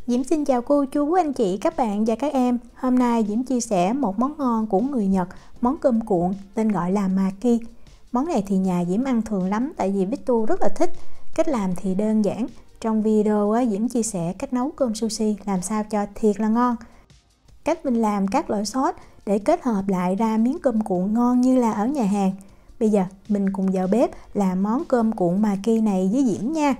Diễm xin chào cô, chú, anh chị, các bạn và các em. Hôm nay Diễm chia sẻ một món ngon của người Nhật, món cơm cuộn tên gọi là maki. Món này thì nhà Diễm ăn thường lắm tại vì Vitu rất là thích. Cách làm thì đơn giản. Trong video Diễm chia sẻ cách nấu cơm sushi làm sao cho thiệt là ngon. Cách mình làm các loại sốt để kết hợp lại ra miếng cơm cuộn ngon như là ở nhà hàng. Bây giờ mình cùng vào bếp làm món cơm cuộn maki này với Diễm nha.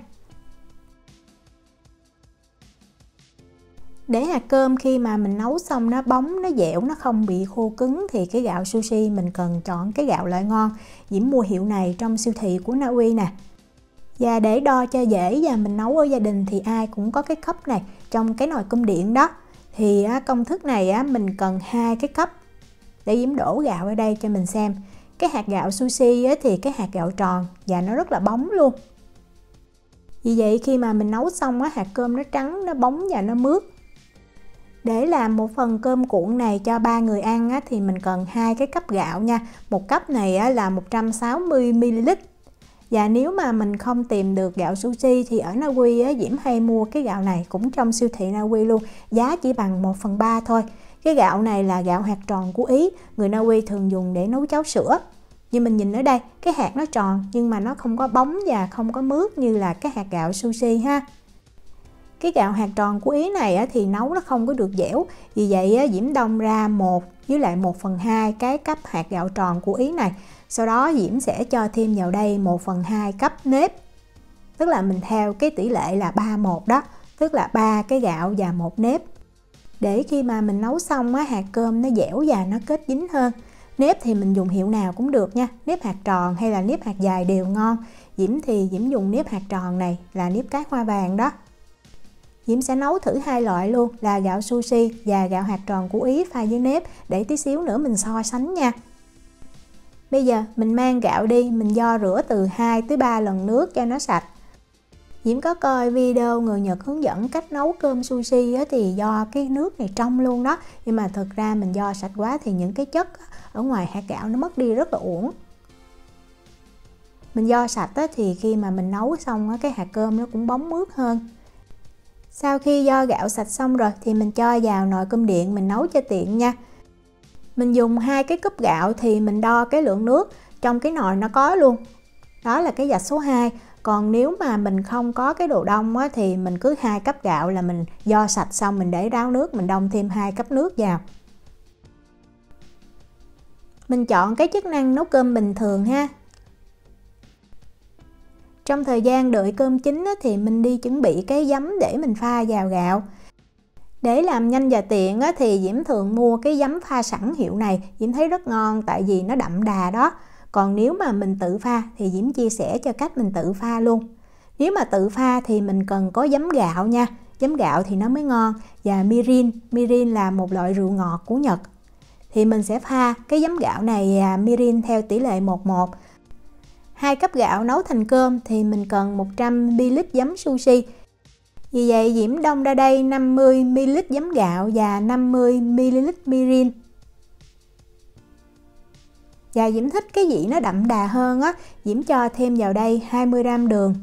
Để hạt cơm khi mà mình nấu xong nó bóng, nó dẻo, nó không bị khô cứng thì cái gạo sushi mình cần chọn cái gạo loại ngon. Diễm mua hiệu này trong siêu thị của Na Uy nè. Và để đo cho dễ và mình nấu ở gia đình thì ai cũng có cái cup này trong cái nồi cơm điện đó. Thì công thức này mình cần 2 cái cup. Để Diễm đổ gạo ở đây cho mình xem. Cái hạt gạo sushi thì cái hạt gạo tròn và nó rất là bóng luôn. Vì vậy khi mà mình nấu xong hạt cơm nó trắng, nó bóng và nó mướt. Để làm một phần cơm cuộn này cho 3 người ăn thì mình cần 2 cái cup gạo nha. Một cup này là 160ml. Và nếu mà mình không tìm được gạo sushi thì ở Na Uy Diễm hay mua cái gạo này cũng trong siêu thị Na Uy luôn. Giá chỉ bằng 1/3 thôi. Cái gạo này là gạo hạt tròn của Ý. Người Na Uy thường dùng để nấu cháo sữa. Như mình nhìn ở đây, cái hạt nó tròn nhưng mà nó không có bóng và không có mướt như là cái hạt gạo sushi ha. Cái gạo hạt tròn của Ý này thì nấu nó không có được dẻo. Vì vậy Diễm đông ra 1 với lại 1/2 cái cup hạt gạo tròn của Ý này. Sau đó Diễm sẽ cho thêm vào đây 1/2 cup nếp. Tức là mình theo cái tỷ lệ là 3:1 đó. Tức là 3 cái gạo và 1 nếp. Để khi mà mình nấu xong hạt cơm nó dẻo và nó kết dính hơn. Nếp thì mình dùng hiệu nào cũng được nha. Nếp hạt tròn hay là nếp hạt dài đều ngon. Diễm thì Diễm dùng nếp hạt tròn này là nếp cái hoa vàng đó. Diễm sẽ nấu thử 2 loại luôn là gạo sushi và gạo hạt tròn của Ý pha với nếp để tí xíu nữa mình so sánh nha. Bây giờ mình mang gạo đi, mình vo rửa từ 2 tới 3 lần nước cho nó sạch. Diễm có coi video người Nhật hướng dẫn cách nấu cơm sushi thì do cái nước này trong luôn đó. Nhưng mà thực ra mình vo sạch quá thì những cái chất ở ngoài hạt gạo nó mất đi rất là uổng. Mình vo sạch thì khi mà mình nấu xong cái hạt cơm nó cũng bóng mướt hơn. Sau khi vo gạo sạch xong rồi thì mình cho vào nồi cơm điện mình nấu cho tiện nha. Mình dùng 2 cái cúp gạo thì mình đo cái lượng nước trong cái nồi nó có luôn. Đó là cái vạch số 2. Còn nếu mà mình không có cái đồ đông thì mình cứ 2 cúp gạo là mình vo sạch xong mình để ráo nước, mình đông thêm 2 cúp nước vào. Mình chọn cái chức năng nấu cơm bình thường ha. Trong thời gian đợi cơm chín thì mình đi chuẩn bị cái giấm để mình pha vào gạo. Để làm nhanh và tiện thì Diễm thường mua cái giấm pha sẵn hiệu này. Diễm thấy rất ngon tại vì nó đậm đà đó. Còn nếu mà mình tự pha thì Diễm chia sẻ cho cách mình tự pha luôn. Nếu mà tự pha thì mình cần có giấm gạo nha. Giấm gạo thì nó mới ngon. Và mirin. Mirin là một loại rượu ngọt của Nhật. Thì mình sẽ pha cái giấm gạo này mirin theo tỷ lệ 1:1. 2 cup gạo nấu thành cơm thì mình cần 100ml giấm sushi. Vì vậy Diễm đông ra đây 50ml giấm gạo và 50ml mirin. Và Diễm thích cái vị nó đậm đà hơn Diễm cho thêm vào đây 20g đường.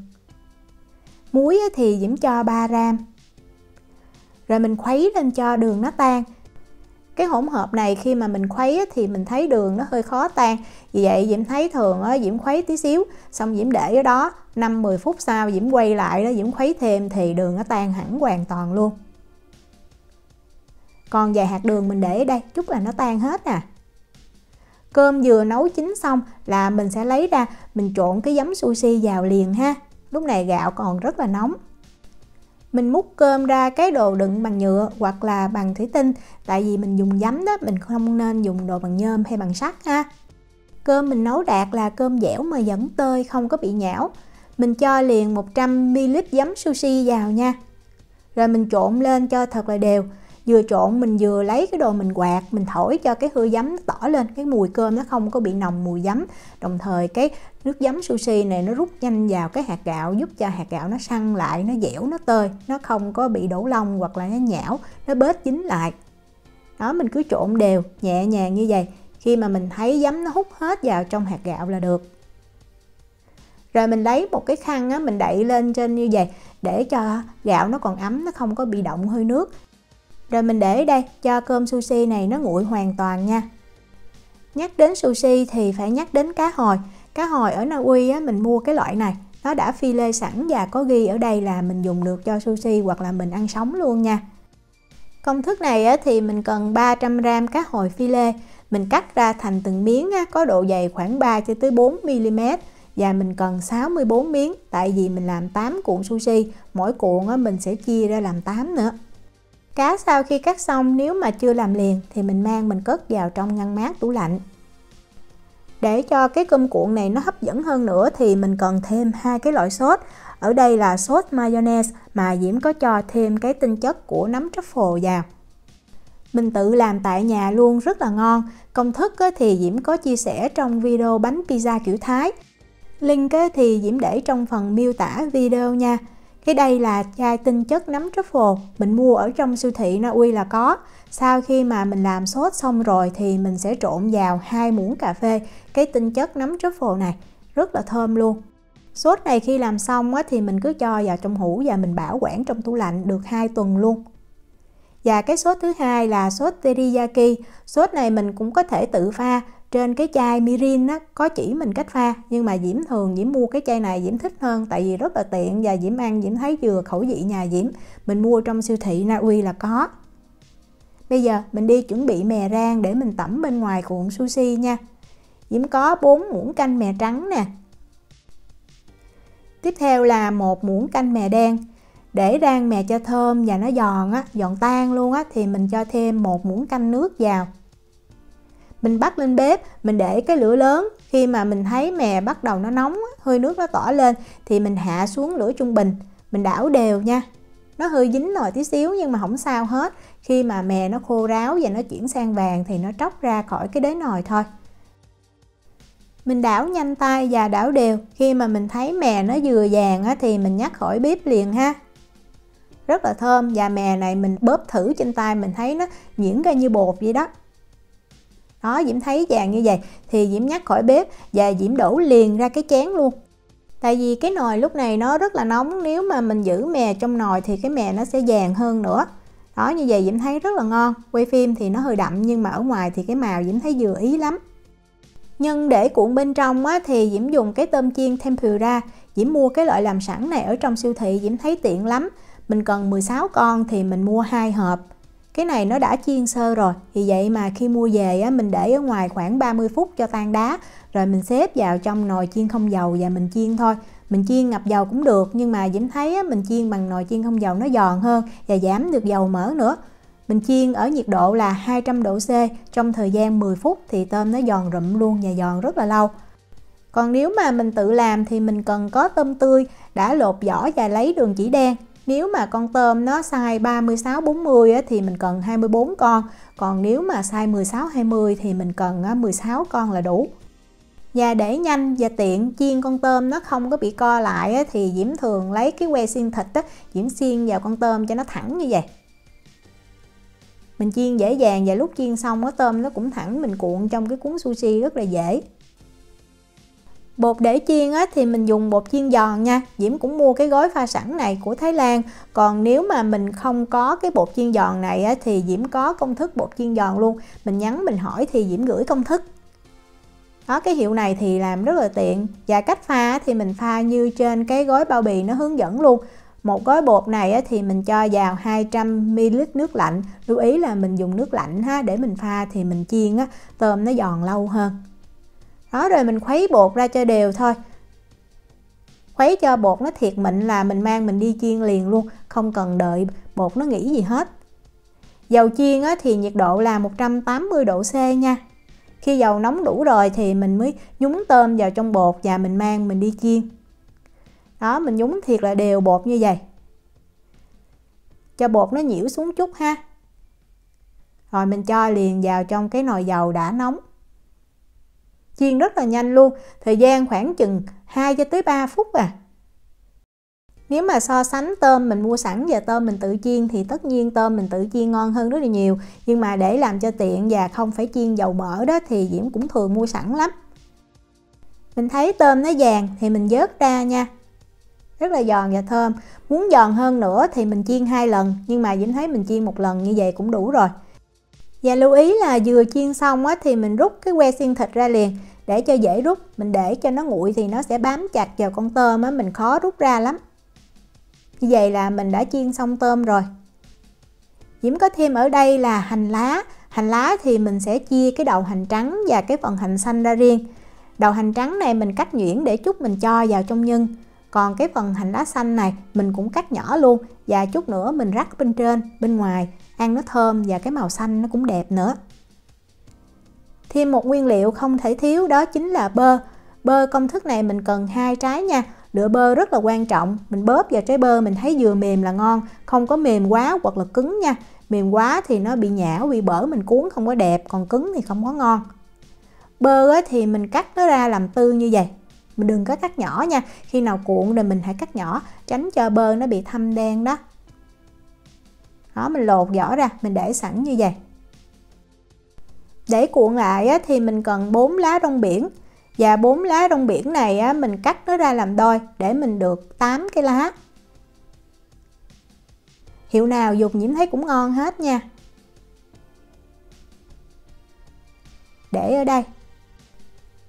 Muối thì Diễm cho 3g. Rồi mình khuấy lên cho đường nó tan. Cái hỗn hợp này khi mà mình khuấy thì mình thấy đường nó hơi khó tan. Vì vậy Diễm thấy thường Diễm khuấy tí xíu xong Diễm để ở đó 5-10 phút sau Diễm quay lại đó Diễm khuấy thêm thì đường nó tan hẳn hoàn toàn luôn. Còn vài hạt đường mình để ở đây chút là nó tan hết nè. Cơm vừa nấu chín xong là mình sẽ lấy ra mình trộn cái giấm sushi vào liền ha. Lúc này gạo còn rất là nóng. Mình múc cơm ra cái đồ đựng bằng nhựa hoặc là bằng thủy tinh. Tại vì mình dùng giấm đó, mình không nên dùng đồ bằng nhôm hay bằng sắt ha. Cơm mình nấu đạt là cơm dẻo mà vẫn tơi, không có bị nhão. Mình cho liền 100ml giấm sushi vào nha. Rồi mình trộn lên cho thật là đều. Vừa trộn mình vừa lấy cái đồ mình quạt, mình thổi cho cái hương giấm nó tỏ lên. Cái mùi cơm nó không có bị nồng mùi giấm. Đồng thời cái nước giấm sushi này nó rút nhanh vào cái hạt gạo, giúp cho hạt gạo nó săn lại, nó dẻo, nó tơi. Nó không có bị đổ lông hoặc là nó nhão, nó bết dính lại. Đó, mình cứ trộn đều, nhẹ nhàng như vậy. Khi mà mình thấy giấm nó hút hết vào trong hạt gạo là được. Rồi mình lấy một cái khăn á, mình đậy lên trên như vậy để cho gạo nó còn ấm, nó không có bị động hơi nước. Rồi mình để ở đây cho cơm sushi này nó nguội hoàn toàn nha. Nhắc đến sushi thì phải nhắc đến cá hồi. Cá hồi ở Na Uy á, mình mua cái loại này, nó đã phi lê sẵn và có ghi ở đây là mình dùng được cho sushi hoặc là mình ăn sống luôn nha. Công thức này á, thì mình cần 300g cá hồi phi lê. Mình cắt ra thành từng miếng á, có độ dày khoảng 3 cho tới 4 mm và mình cần 64 miếng, tại vì mình làm 8 cuộn sushi, mỗi cuộn á, mình sẽ chia ra làm 8 nữa. Cá sau khi cắt xong nếu mà chưa làm liền thì mình mang mình cất vào trong ngăn mát tủ lạnh. Để cho cái cơm cuộn này nó hấp dẫn hơn nữa thì mình cần thêm 2 cái loại sốt. Ở đây là sốt mayonnaise mà Diễm có cho thêm cái tinh chất của nấm truffle vào. Mình tự làm tại nhà luôn, rất là ngon. Công thức thì Diễm có chia sẻ trong video bánh pizza kiểu Thái. Link thì Diễm để trong phần miêu tả video nha. Cái đây là chai tinh chất nấm truffle, mình mua ở trong siêu thị Na Uy là có. Sau khi mà mình làm sốt xong rồi thì mình sẽ trộn vào 2 muỗng cà phê cái tinh chất nấm truffle này, rất là thơm luôn. Sốt này khi làm xong thì mình cứ cho vào trong hũ và mình bảo quản trong tủ lạnh được 2 tuần luôn. Và cái sốt thứ hai là sốt teriyaki. Sốt này mình cũng có thể tự pha. Trên cái chai mirin á, có chỉ mình cách pha, nhưng mà Diễm mua cái chai này Diễm thích hơn, tại vì rất là tiện và Diễm ăn Diễm thấy vừa khẩu vị nhà Diễm. Mình mua trong siêu thị Na Uy là có. Bây giờ mình đi chuẩn bị mè rang để mình tẩm bên ngoài cuộn sushi nha. Diễm có 4 muỗng canh mè trắng nè. Tiếp theo là 1 muỗng canh mè đen. Để rang mè cho thơm và nó giòn tan luôn á, thì mình cho thêm 1 muỗng canh nước vào. Mình bắt lên bếp, mình để cái lửa lớn. Khi mà mình thấy mè bắt đầu nó nóng, hơi nước nó tỏa lên thì mình hạ xuống lửa trung bình. Mình đảo đều nha. Nó hơi dính nồi tí xíu nhưng mà không sao hết. Khi mà mè nó khô ráo và nó chuyển sang vàng thì nó tróc ra khỏi cái đế nồi thôi. Mình đảo nhanh tay và đảo đều. Khi mà mình thấy mè nó vừa vàng thì mình nhắc khỏi bếp liền ha. Rất là thơm, và mè này mình bóp thử trên tay mình thấy nó nhuyễn ra như bột vậy đó. Đó, Diễm thấy vàng như vậy thì Diễm nhắc khỏi bếp và Diễm đổ liền ra cái chén luôn. Tại vì cái nồi lúc này nó rất là nóng, nếu mà mình giữ mè trong nồi thì cái mè nó sẽ vàng hơn nữa. Đó, như vậy Diễm thấy rất là ngon. Quay phim thì nó hơi đậm nhưng mà ở ngoài thì cái màu Diễm thấy vừa ý lắm. Nhưng để cuộn bên trong thì Diễm dùng cái tôm chiên tempura. Diễm mua cái loại làm sẵn này ở trong siêu thị, Diễm thấy tiện lắm. Mình cần 16 con thì mình mua 2 hộp. Cái này nó đã chiên sơ rồi, vì vậy mà khi mua về mình để ở ngoài khoảng 30 phút cho tan đá. Rồi mình xếp vào trong nồi chiên không dầu và mình chiên thôi. Mình chiên ngập dầu cũng được, nhưng mà Diễm thấy mình chiên bằng nồi chiên không dầu nó giòn hơn và giảm được dầu mỡ nữa. Mình chiên ở nhiệt độ là 200 độ C trong thời gian 10 phút thì tôm nó giòn rụm luôn và giòn rất là lâu. Còn nếu mà mình tự làm thì mình cần có tôm tươi đã lột vỏ và lấy đường chỉ đen. Nếu mà con tôm nó size 36-40 thì mình cần 24 con. Còn nếu mà size 16-20 thì mình cần 16 con là đủ. Và để nhanh và tiện chiên con tôm nó không có bị co lại thì Diễm thường lấy cái que xiên thịt Diễm xiên vào con tôm cho nó thẳng như vậy. Mình chiên dễ dàng và lúc chiên xong tôm nó cũng thẳng, mình cuộn trong cái cuốn sushi rất là dễ. Bột để chiên thì mình dùng bột chiên giòn nha. Diễm cũng mua cái gói pha sẵn này của Thái Lan. Còn nếu mà mình không có cái bột chiên giòn này thì Diễm có công thức bột chiên giòn luôn. Mình nhắn mình hỏi thì Diễm gửi công thức. Đó, cái hiệu này thì làm rất là tiện. Và cách pha thì mình pha như trên cái gói bao bì nó hướng dẫn luôn. Một gói bột này thì mình cho vào 200 ml nước lạnh. Lưu ý là mình dùng nước lạnh để mình pha thì mình chiên tôm nó giòn lâu hơn. Đó, rồi mình khuấy bột ra cho đều thôi. Khuấy cho bột nó thiệt mịn là mình mang mình đi chiên liền luôn, không cần đợi bột nó nghỉ gì hết. Dầu chiên thì nhiệt độ là 180 độ C nha. Khi dầu nóng đủ rồi thì mình mới nhúng tôm vào trong bột và mình mang mình đi chiên. Đó, mình nhúng thiệt là đều bột như vậy. Cho bột nó nhiễu xuống chút ha. Rồi mình cho liền vào trong cái nồi dầu đã nóng. Chiên rất là nhanh luôn, thời gian khoảng chừng 2 cho tới 3 phút à. Nếu mà so sánh tôm mình mua sẵn và tôm mình tự chiên thì tất nhiên tôm mình tự chiên ngon hơn rất là nhiều. Nhưng mà để làm cho tiện và không phải chiên dầu mỡ đó thì Diễm cũng thường mua sẵn lắm. Mình thấy tôm nó vàng thì mình vớt ra nha. Rất là giòn và thơm. Muốn giòn hơn nữa thì mình chiên 2 lần, nhưng mà Diễm thấy mình chiên 1 lần như vậy cũng đủ rồi. Và lưu ý là vừa chiên xong thì mình rút cái que xiên thịt ra liền để cho dễ rút. Mình để cho nó nguội thì nó sẽ bám chặt vào con tôm mình khó rút ra lắm. Như vậy là mình đã chiên xong tôm rồi. Diễm có thêm ở đây là hành lá. Hành lá thì mình sẽ chia cái đầu hành trắng và cái phần hành xanh ra riêng. Đầu hành trắng này mình cắt nhuyễn để chút mình cho vào trong nhân. Còn cái phần hành lá xanh này mình cũng cắt nhỏ luôn, và chút nữa mình rắc bên trên, bên ngoài, ăn nó thơm và cái màu xanh nó cũng đẹp nữa. Thêm một nguyên liệu không thể thiếu đó chính là bơ. Bơ công thức này mình cần 2 trái nha. Lựa bơ rất là quan trọng. Mình bóp vào trái bơ mình thấy vừa mềm là ngon, không có mềm quá hoặc là cứng nha. Mềm quá thì nó bị nhão, bị bở, mình cuốn không có đẹp, còn cứng thì không có ngon. Bơ thì mình cắt nó ra làm tư như vậy. Mình đừng có cắt nhỏ nha. Khi nào cuộn rồi mình hãy cắt nhỏ, tránh cho bơ nó bị thâm đen đó. Đó, mình lột vỏ ra, mình để sẵn như vậy. Để cuộn lại thì mình cần 4 lá rong biển. Và 4 lá rong biển này mình cắt nó ra làm đôi để mình được 8 cái lá. Hiệu nào dùng Diễm thấy cũng ngon hết nha. Để ở đây.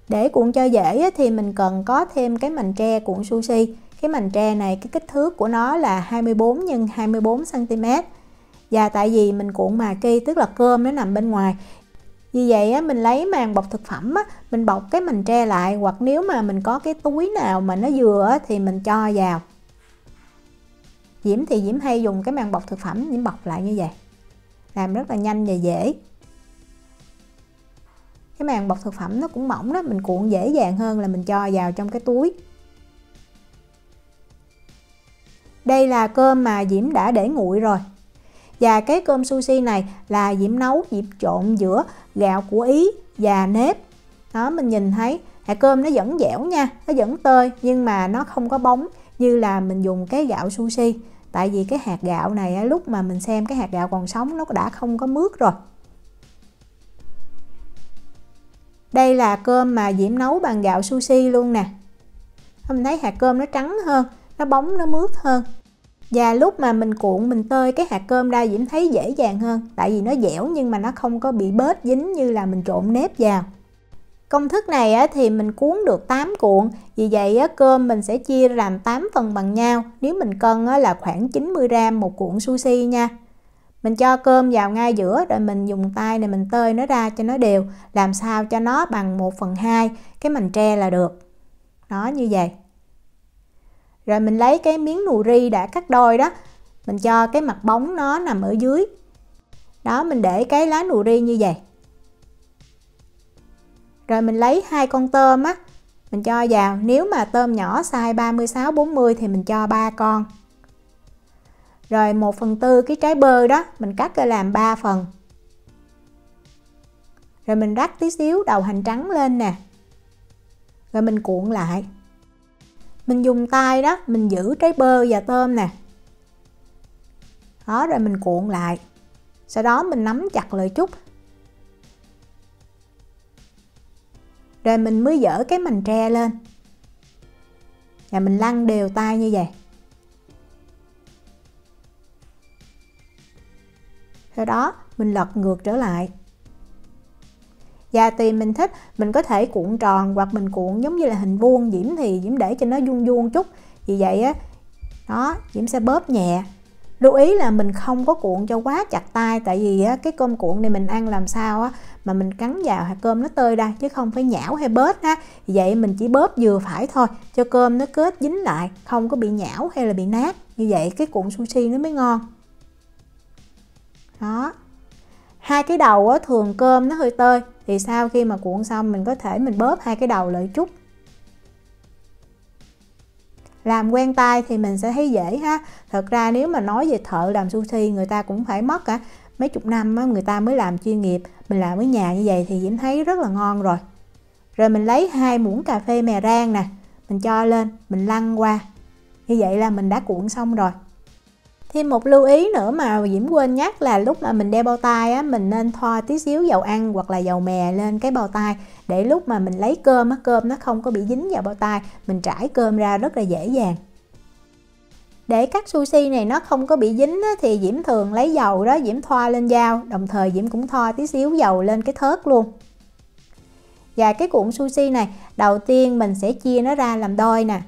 Để cuộn cho dễ thì mình cần có thêm cái mành tre cuộn sushi. Cái mành tre này cái kích thước của nó là 24 x 24 cm. Và tại vì mình cuộn maki, tức là cơm nó nằm bên ngoài. Vì vậy mình lấy màng bọc thực phẩm mình bọc cái mành tre lại, hoặc nếu mà mình có cái túi nào mà nó vừa thì mình cho vào. Diễm thì Diễm hay dùng cái màng bọc thực phẩm, Diễm bọc lại như vậy. Làm rất là nhanh và dễ. Cái màng bọc thực phẩm nó cũng mỏng đó, mình cuộn dễ dàng hơn là mình cho vào trong cái túi. Đây là cơm mà Diễm đã để nguội rồi. Và cái cơm sushi này là Diễm nấu, Diễm trộn giữa gạo của Ý và nếp. Đó, mình nhìn thấy hạt cơm nó vẫn dẻo nha, nó vẫn tơi, nhưng mà nó không có bóng như là mình dùng cái gạo sushi. Tại vì cái hạt gạo này lúc mà mình xem cái hạt gạo còn sống nó đã không có mướt rồi. Đây là cơm mà Diễm nấu bằng gạo sushi luôn nè. Mình thấy hạt cơm nó trắng hơn, nó bóng, nó mướt hơn. Và lúc mà mình cuộn, mình tơi cái hạt cơm ra Diễm thấy dễ dàng hơn. Tại vì nó dẻo nhưng mà nó không có bị bết dính như là mình trộn nếp vào. Công thức này thì mình cuốn được 8 cuộn. Vì vậy cơm mình sẽ chia làm 8 phần bằng nhau. Nếu mình cân là khoảng 90g một cuộn sushi nha. Mình cho cơm vào ngay giữa rồi mình dùng tay này mình tơi nó ra cho nó đều. Làm sao cho nó bằng 1/2 cái mành tre là được. Đó, như vậy. Rồi mình lấy cái miếng nù ri đã cắt đôi đó. Mình cho cái mặt bóng nó nằm ở dưới. Đó, mình để cái lá nù ri như vậy. Rồi mình lấy 2 con tôm mình cho vào. Nếu mà tôm nhỏ size 36-40 thì mình cho 3 con. Rồi 1/4 cái trái bơ đó mình cắt ra làm 3 phần. Rồi mình rắc tí xíu đầu hành trắng lên nè. Rồi mình cuộn lại. Mình dùng tay đó, mình giữ trái bơ và tôm nè. Đó, rồi mình cuộn lại. Sau đó mình nắm chặt lại chút. Rồi mình mới dỡ cái mành tre lên. Và mình lăn đều tay như vậy. Sau đó mình lật ngược trở lại. Và tùy mình thích, mình có thể cuộn tròn hoặc mình cuộn giống như là hình vuông. Diễm thì Diễm để cho nó vuông vuông chút. Vì vậy đó, Diễm sẽ bóp nhẹ. Lưu ý là mình không có cuộn cho quá chặt tay. Tại vì cái cơm cuộn này mình ăn làm sao mà mình cắn vào hạt cơm nó tơi ra, chứ không phải nhão hay bết ha. Vì vậy mình chỉ bóp vừa phải thôi, cho cơm nó kết dính lại, không có bị nhão hay là bị nát. Như vậy cái cuộn sushi nó mới ngon. Đó. 2 cái đầu thường cơm nó hơi tơi, thì sau khi mà cuộn xong mình có thể mình bóp 2 cái đầu lại chút. Làm quen tay thì mình sẽ thấy dễ ha. Thật ra nếu mà nói về thợ làm sushi, người ta cũng phải mất mấy chục năm người ta mới làm chuyên nghiệp. Mình làm ở nhà như vậy thì Diễm thấy rất là ngon rồi. Rồi mình lấy 2 muỗng cà phê mè rang nè, mình cho lên, mình lăn qua. Như vậy là mình đã cuộn xong rồi. Thêm một lưu ý nữa mà Diễm quên nhắc là lúc mà mình đeo bao tay á, mình nên thoa tí xíu dầu ăn hoặc là dầu mè lên cái bao tay, để lúc mà mình lấy cơm á, cơm nó không có bị dính vào bao tay, mình trải cơm ra rất là dễ dàng. Để cắt sushi này nó không có bị dính á, thì Diễm thường lấy dầu đó, Diễm thoa lên dao, đồng thời Diễm cũng thoa tí xíu dầu lên cái thớt luôn. Và cái cuộn sushi này, đầu tiên mình sẽ chia nó ra làm đôi nè.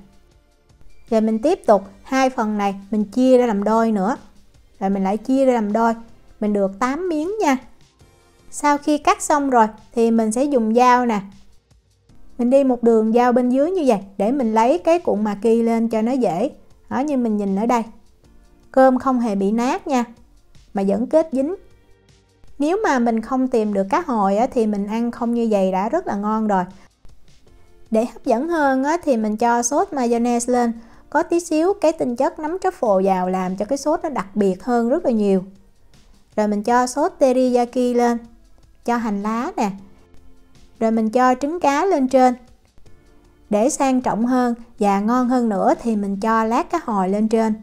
Rồi mình tiếp tục hai phần này mình chia ra làm đôi nữa. Rồi mình lại chia ra làm đôi. Mình được 8 miếng nha. Sau khi cắt xong rồi thì mình sẽ dùng dao nè. Mình đi một đường dao bên dưới như vậy để mình lấy cái cuộn maki lên cho nó dễ. Đó, như mình nhìn ở đây. Cơm không hề bị nát nha, mà vẫn kết dính. Nếu mà mình không tìm được cá hồi á, thì mình ăn không như vậy đã rất là ngon rồi. Để hấp dẫn hơn á, thì mình cho sốt mayonnaise lên. Có tí xíu cái tinh chất nấm truffle vào làm cho cái sốt nó đặc biệt hơn rất là nhiều. Rồi mình cho sốt teriyaki lên. Cho hành lá nè. Rồi mình cho trứng cá lên trên. Để sang trọng hơn và ngon hơn nữa thì mình cho lát cá hồi lên trên.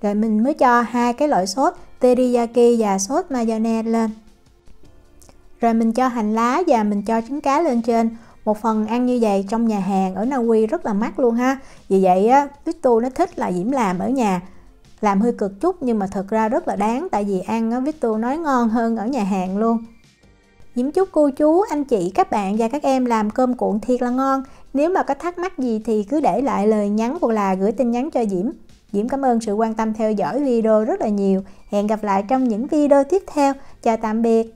Rồi mình mới cho hai cái loại sốt teriyaki và sốt mayonnaise lên. Rồi mình cho hành lá và mình cho trứng cá lên trên. Một phần ăn như vậy trong nhà hàng ở Na Uy rất là mắc luôn ha. Vì vậy á, Victor nó thích là Diễm làm ở nhà. Làm hơi cực chút nhưng mà thật ra rất là đáng. Tại vì ăn á, Victor nói ngon hơn ở nhà hàng luôn. Diễm chúc cô chú, anh chị, các bạn và các em làm cơm cuộn thiệt là ngon. Nếu mà có thắc mắc gì thì cứ để lại lời nhắn hoặc là gửi tin nhắn cho Diễm. Diễm cảm ơn sự quan tâm theo dõi video rất là nhiều. Hẹn gặp lại trong những video tiếp theo. Chào tạm biệt.